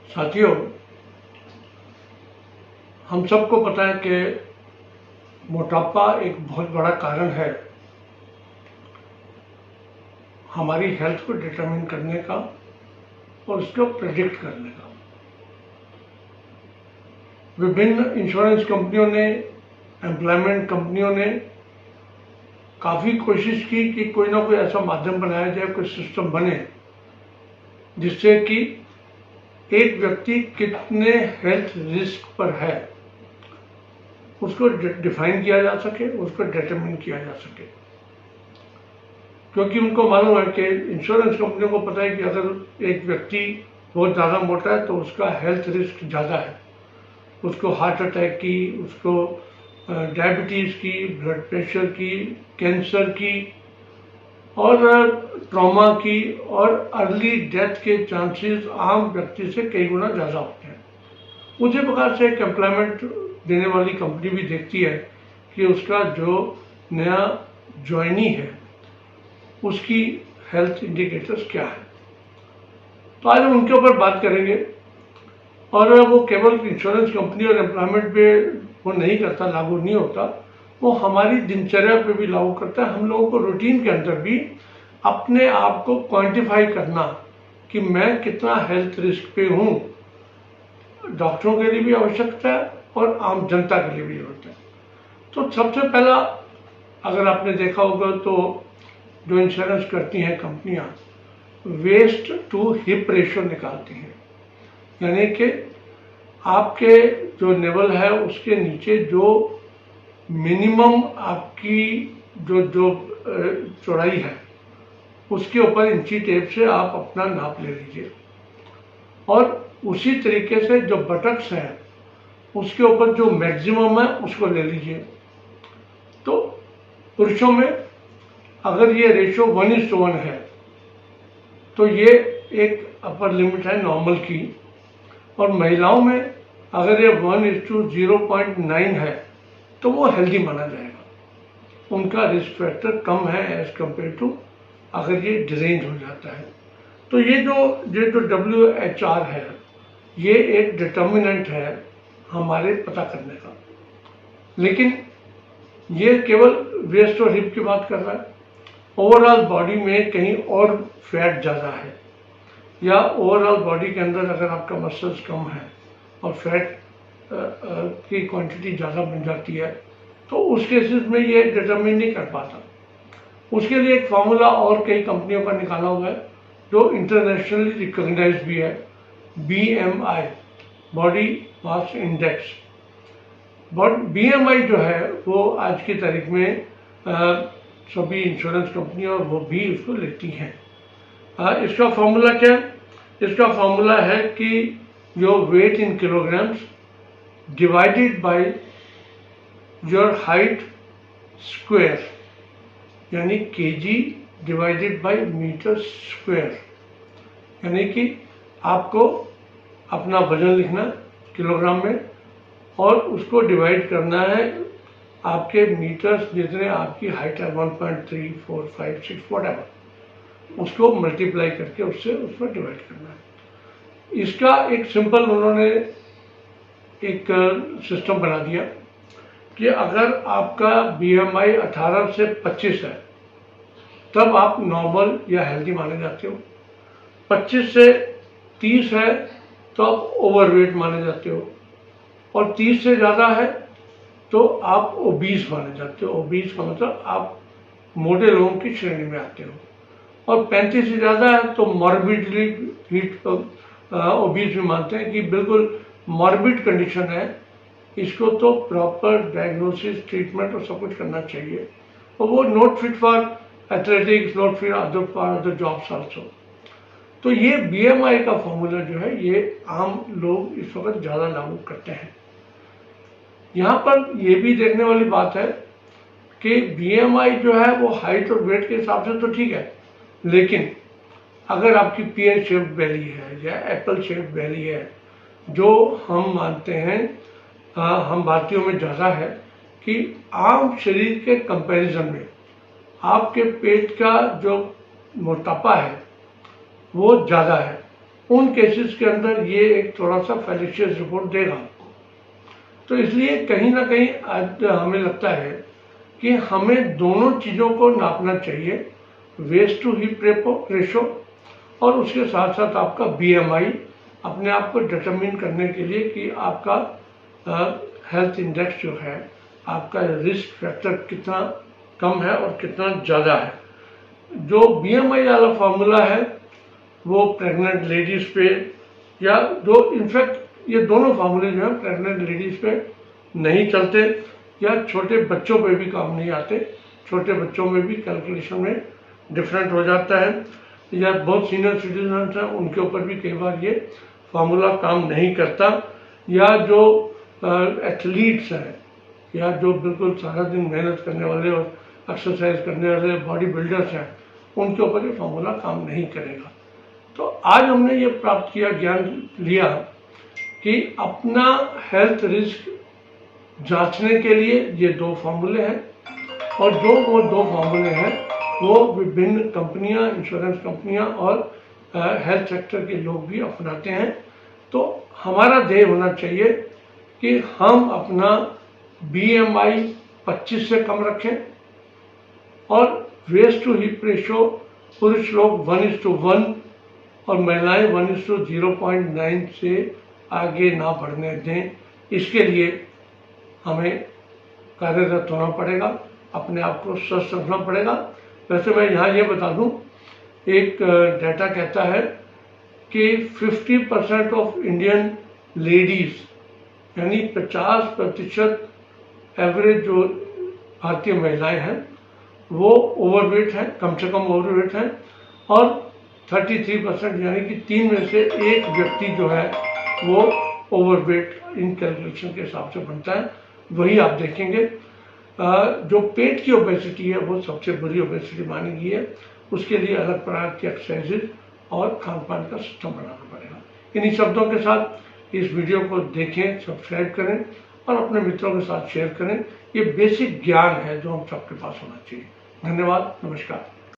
साथियों, हम सबको पता है कि मोटापा एक बहुत बड़ा कारण है हमारी हेल्थ को डिटरमिन करने का और उसको प्रेडिक्ट करने का। विभिन्न इंश्योरेंस कंपनियों ने, एम्प्लॉयमेंट कंपनियों ने काफ़ी कोशिश की कि कोई ना कोई ऐसा माध्यम बनाया जाए, कोई सिस्टम बने जिससे कि एक व्यक्ति कितने हेल्थ रिस्क पर है उसको डिफाइन किया जा सके, उसको डिटरमिन किया जा सके। क्योंकि उनको मालूम है कि इंश्योरेंस कंपनियों को पता है कि अगर एक व्यक्ति बहुत ज़्यादा मोटा है तो उसका हेल्थ रिस्क ज़्यादा है, उसको हार्ट अटैक की, उसको डायबिटीज़ की, ब्लड प्रेशर की, कैंसर की और ट्रॉमा की और अर्ली डेथ के चांसेस आम व्यक्ति से कई गुना ज़्यादा होते हैं। उसी प्रकार से एक एम्प्लॉयमेंट देने वाली कंपनी भी देखती है कि उसका जो नया ज्वाइनी है उसकी हेल्थ इंडिकेटर्स क्या है। तो आज हम उनके ऊपर बात करेंगे और वो केवल इंश्योरेंस कंपनी और एम्प्लॉयमेंट पे वो नहीं करता, लागू नहीं होता, वो हमारी दिनचर्या पे भी लागू करता है। हम लोगों को रूटीन के अंदर भी अपने आप को क्वांटिफाई करना कि मैं कितना हेल्थ रिस्क पे हूँ, डॉक्टरों के लिए भी आवश्यकता है और आम जनता के लिए भी जरूरत है। तो सबसे पहला अगर आपने देखा होगा तो जो इंश्योरेंस करती हैं कंपनियां वेस्ट टू हिप रेशियो निकालती हैं, यानी कि आपके जो लेवल है उसके नीचे जो मिनिमम आपकी जो चौड़ाई है उसके ऊपर इंची टेप से आप अपना नाप ले लीजिए और उसी तरीके से जो बटक्स है उसके ऊपर जो मैक्सिमम है उसको ले लीजिए। तो पुरुषों में अगर ये रेशियो 1:1 है तो ये एक अपर लिमिट है नॉर्मल की, और महिलाओं में अगर ये 1:0.9 है तो वो हेल्दी माना जाएगा, उनका रिस्क फैक्टर कम है एज कम्पेयर टू अगर ये डिरेंज हो जाता है। तो ये जो WHO है ये एक डिटर्मिनेंट है हमारे पता करने का, लेकिन ये केवल वेस्ट और हिप की बात कर रहा है। ओवरऑल बॉडी में कहीं और फैट ज़्यादा है या ओवरऑल बॉडी के अंदर अगर आपका मसल्स कम है और फैट की क्वांटिटी ज़्यादा बन जाती है तो उस केसेस में ये डिटरमिन नहीं कर पाता। उसके लिए एक फार्मूला और कई कंपनियों का निकाला हुआ है जो इंटरनेशनली रिकॉग्नाइज्ड भी है, BMI, body mass index. BMI जो है वो आज की तारीख में सभी इंश्योरेंस कंपनियां और वो भी उसको लेती हैं। इसका फॉर्मूला क्या है? इसका फॉर्मूला है कि जो weight in kilograms divided by your height square, यानी kg divided by metre square, यानी कि आपको अपना वजन लिखना किलोग्राम में और उसको डिवाइड करना है आपके मीटर्स जितने आपकी हाइट है 1.3, 4, 5, 6 व्हाटएवर, उसको मल्टीप्लाई करके उससे उस पर डिवाइड करना है। इसका एक सिंपल उन्होंने एक सिस्टम बना दिया कि अगर आपका BMI 18 से 25 है तब आप नॉर्मल या हेल्दी माने जाते हो, 25 से 30 है तो आप ओवरवेट माने जाते हो, और 30 से ज़्यादा है तो आप ओबीस माने जाते हो। ओबीस का मतलब आप मोटे लोगों की श्रेणी में आते हो, और 35 से ज़्यादा है तो मॉर्बिडली हीट ओबीस में मानते हैं कि बिल्कुल मॉर्बिड कंडीशन है, इसको तो प्रॉपर डायग्नोसिस, ट्रीटमेंट और सब कुछ करना चाहिए, और वो not fit for athletics, not fit other jobs also. तो ये BMI का फॉर्मूला जो है ये आम लोग इस वक्त ज़्यादा लागू करते हैं। यहाँ पर ये भी देखने वाली बात है कि BMI जो है वो हाइट और वेट के हिसाब से तो ठीक है, लेकिन अगर आपकी पेयर शेप्ड बेली है या एप्पल शेप्ड बेली है, जो हम मानते हैं हम भारतीयों में ज़्यादा है कि आम शरीर के कंपैरिजन में आपके पेट का जो मोटापा है वो ज़्यादा है, उन केसेस के अंदर ये एक थोड़ा सा फैलेशियस रिपोर्ट देगा। तो इसलिए कहीं ना कहीं आज हमें लगता है कि हमें दोनों चीज़ों को नापना चाहिए, वेस्ट टू हिप रेशो और उसके साथ साथ आपका BMI, अपने आप को डिटरमिन करने के लिए कि आपका हेल्थ इंडेक्स जो है, आपका रिस्क फैक्टर कितना कम है और कितना ज़्यादा है। जो BMI वाला फार्मूला है वो प्रेग्नेंट लेडीज़ पे या जो इनफैक्ट ये दोनों फार्मूले जो है प्रेग्नेंट लेडीज़ पे नहीं चलते या छोटे बच्चों पे भी काम नहीं आते। छोटे बच्चों में भी कैलकुलेशन में डिफरेंट हो जाता है, या बहुत सीनियर सिटीजन हैं उनके ऊपर भी कई बार ये फार्मूला काम नहीं करता, या जो एथलीट्स हैं या जो बिल्कुल सारा दिन मेहनत करने वाले और एक्सरसाइज करने वाले बॉडी बिल्डर्स हैं, उनके ऊपर ये फार्मूला काम नहीं करेगा। तो आज हमने ये प्राप्त किया, ज्ञान लिया कि अपना हेल्थ रिस्क जांचने के लिए ये दो फार्मूले हैं, और जो वो दो फार्मूले हैं वो विभिन्न कंपनियां, इंश्योरेंस कंपनियां और हेल्थ सेक्टर के लोग भी अपनाते हैं। तो हमारा ध्येय होना चाहिए कि हम अपना BMI 25 से कम रखें और वेस्ट टू हिप रेशो पुरुष लोग 1:1 और महिलाएं 1:0.9 से आगे ना बढ़ने दें। इसके लिए हमें कार्यरत होना पड़ेगा, अपने आप को स्वस्थ रखना पड़ेगा। वैसे मैं यहाँ ये बता दूँ, एक डाटा कहता है कि 50% ऑफ इंडियन लेडीज़ यानी 50% एवरेज जो भारतीय महिलाएं हैं वो ओवरवेट हैं, कम से कम ओवरवेट हैं, और 33% यानी कि 3 में से 1 व्यक्ति जो है वो ओवरवेट इन कैलकुलेशन के हिसाब से बनता है। वही आप देखेंगे। जो पेट की ओबेसिटी है वो सबसे बुरी ओबेसिटी मानी गई है। उसके लिए अलग प्रकार की एक्सरसाइजेज और खान पान का सिस्टम बनाना पड़ेगा। इन्हीं शब्दों के साथ इस वीडियो को देखें, सब्सक्राइब करें और अपने मित्रों के साथ शेयर करें। ये बेसिक ज्ञान है जो हम सबके पास होना चाहिए। धन्यवाद, नमस्कार।